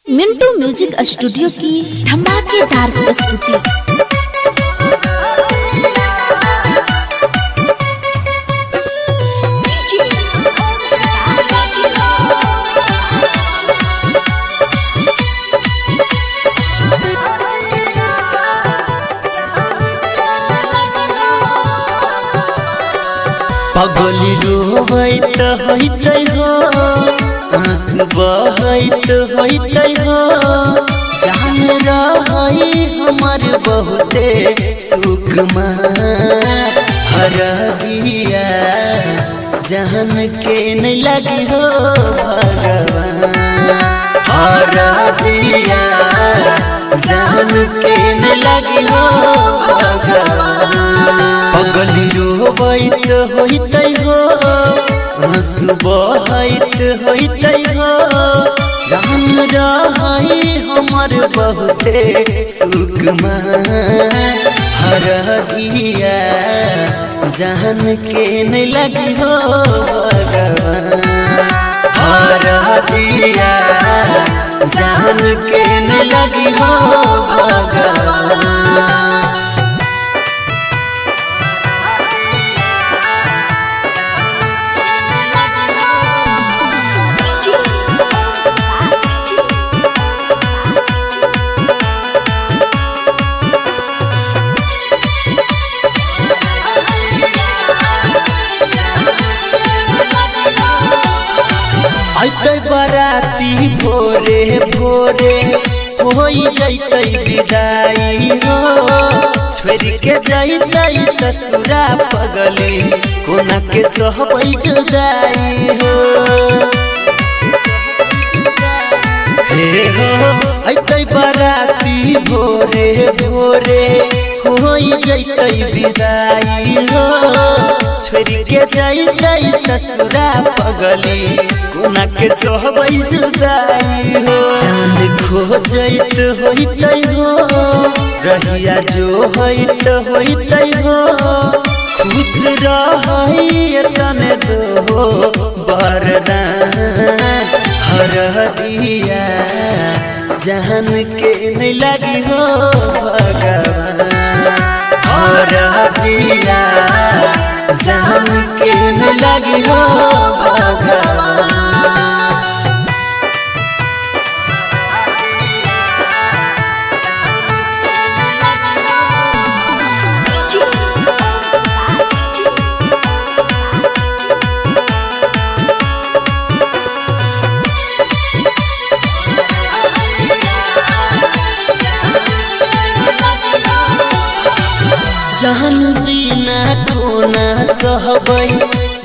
Mintu music studio की धमाकेदार प्रस्तुति। पगली रोवैत होइत हो, आंसू बहैत होइत हो, जान रही हमर बहुते सुकुमार हरदिया जान के नहीं लगी हो भगवान। हरदिया जान के नहीं लगी हो भगवान। पगली रोवैत होइत हो, आंसू बहैत होइत हो, जान रही हमर बहुते सुकुमार हरदिया जान के नहीं लगी हो भगवान। हरदिया जान के नहीं लगी हो भगवान। आइते बराती भोरे भोरे होई जैते विदाई हो, छोड़ के जैते ससुरा पगली कोना के सहबै जुदाई हो। हे हो आइते बराती भोरे भोरे होई जैते विदाई हो, छोड़ के जैते ससुरा पगली कोना के सहबै जुदाई हो। चांद खो जैत होइत हो, रहिया जो होइत होइत हो, खुश रही तने दो वरदान। हरदिया जान के नहीं लगी हो भगवान। हरदिया जान के नहीं लगी हो भगवान। जान बिना कोना सहबै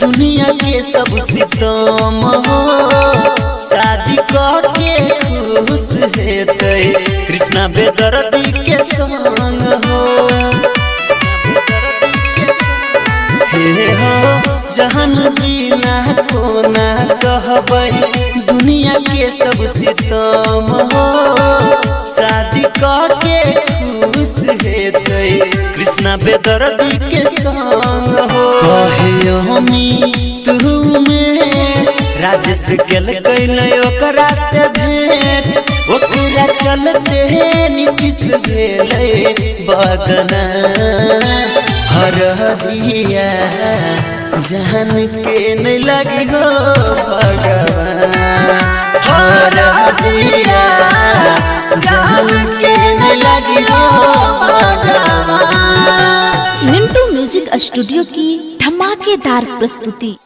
दुनिया के सब सितम हो, शादी के खुश हेतै कृष्णा बेदर्दी के संग हो। हे हो जान बिना कोना सहबै दुनिया के सब सितम हो, शादी के खुश हेतै कृष्णा बेदर्दी के संग हो। कहे हमी तुम्हें राजेश गेल कैले ओकरा से भेंट, ओकरा चलते नीतीश भेलै बदनाम। हरदिया जान के नहीं लगी हो भगवान। हरदिया जान के नहीं लगी हो भगवान। मिंटू म्यूजिक स्टूडियो की धमाकेदार प्रस्तुति।